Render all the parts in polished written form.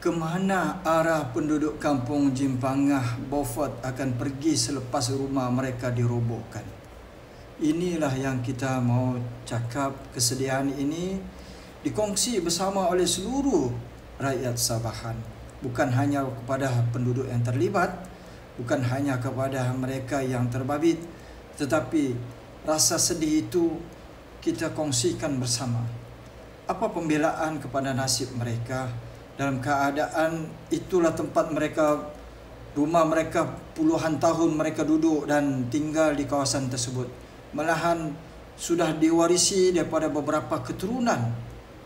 Kemana arah penduduk kampung Jimpangah Beaufort akan pergi selepas rumah mereka dirobohkan? Inilah yang kita mau cakap. Kesediaan ini dikongsi bersama oleh seluruh rakyat Sabahan. Bukan hanya kepada penduduk yang terlibat, bukan hanya kepada mereka yang terbabit, tetapi rasa sedih itu kita kongsikan bersama. Apa pembelaan kepada nasib mereka dalam keadaan itulah tempat mereka, rumah mereka, puluhan tahun mereka duduk dan tinggal di kawasan tersebut. Malahan sudah diwarisi daripada beberapa keturunan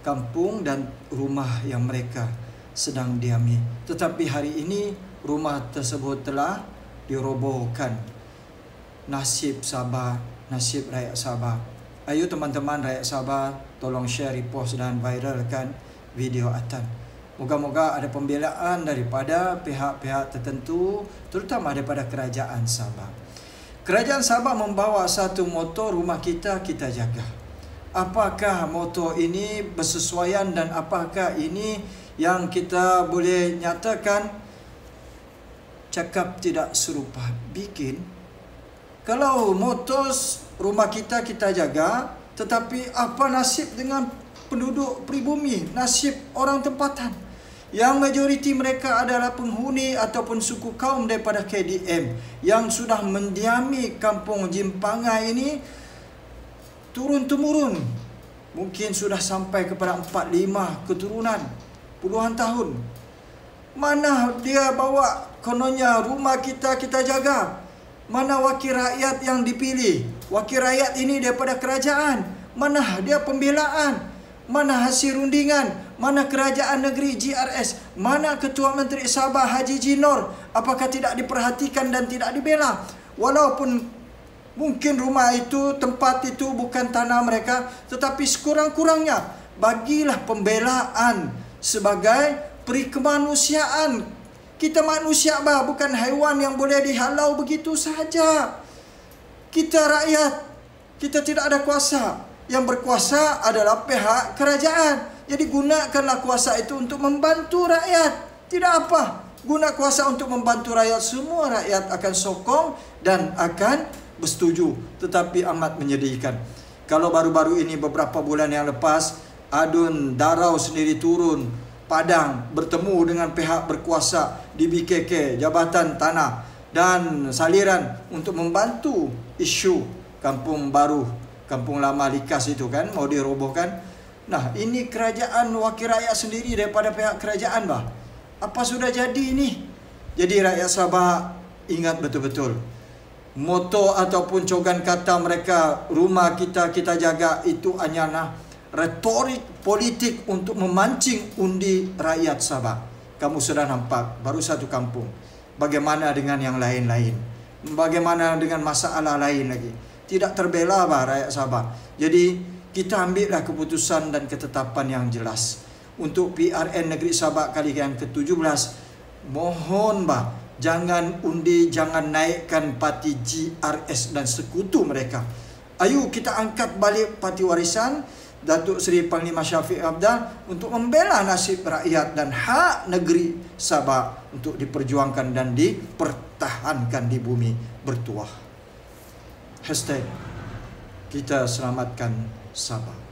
kampung dan rumah yang mereka sedang diami. Tetapi hari ini rumah tersebut telah dirobohkan. Nasib Sabah, nasib rakyat Sabah. Ayo teman-teman rakyat Sabah, tolong share, repost dan viralkan video Atan. Moga-moga ada pembelaan daripada pihak-pihak tertentu, terutama daripada kerajaan Sabah. Kerajaan Sabah membawa satu moto, rumah kita, kita jaga. Apakah moto ini bersesuaian dan apakah ini yang kita boleh nyatakan cakap tidak serupa bikin? Kalau moto rumah kita, kita jaga, tetapi apa nasib dengan penduduk pribumi, nasib orang tempatan yang majoriti mereka adalah penghuni ataupun suku kaum daripada KDM yang sudah mendiami kampung Jimpangah ini turun-temurun, mungkin sudah sampai kepada 4-5 keturunan, puluhan tahun. Mana dia bawa kononnya rumah kita, kita jaga? Mana wakil rakyat yang dipilih? Wakil rakyat ini daripada kerajaan. Mana dia pembelaan? Mana hasil rundingan? Mana kerajaan negeri GRS? Mana Ketua Menteri Sabah Haji Jinor? Apakah tidak diperhatikan dan tidak dibela? Walaupun mungkin rumah itu, tempat itu bukan tanah mereka, tetapi sekurang-kurangnya bagilah pembelaan sebagai peri kemanusiaan. Kita manusia bukan haiwan yang boleh dihalau begitu saja. Kita rakyat, kita tidak ada kuasa. Yang berkuasa adalah pihak kerajaan. Jadi gunakanlah kuasa itu untuk membantu rakyat. Tidak apa, guna kuasa untuk membantu rakyat. Semua rakyat akan sokong dan akan bersetuju. Tetapi amat menyedihkan. Kalau baru-baru ini beberapa bulan yang lepas, Adun Darau sendiri turun Padang bertemu dengan pihak berkuasa di BKK, Jabatan Tanah dan Saliran untuk membantu isu kampung baru, kampung lama Likas itu kan mau dirobohkan. Nah, ini kerajaan wakil rakyat sendiri daripada pihak kerajaan Apa sudah jadi ini? Jadi rakyat Sabah ingat betul-betul. Moto ataupun cogan kata mereka, rumah kita, kita jaga, itu hanyalah retorik politik untuk memancing undi rakyat Sabah. Kamu sudah nampak baru satu kampung. Bagaimana dengan yang lain-lain? Bagaimana dengan masalah lain lagi? Tidak terbela rakyat Sabah. Jadi kita ambillah keputusan dan ketetapan yang jelas. Untuk PRN Negeri Sabah kali yang ke-17, mohon jangan undi, jangan naikkan parti GRS dan sekutu mereka. Ayo kita angkat balik parti warisan Datuk Seri Panglima Shafie Apdal untuk membela nasib rakyat dan hak negeri Sabah untuk diperjuangkan dan dipertahankan di bumi bertuah. #kita selamatkan Sabah.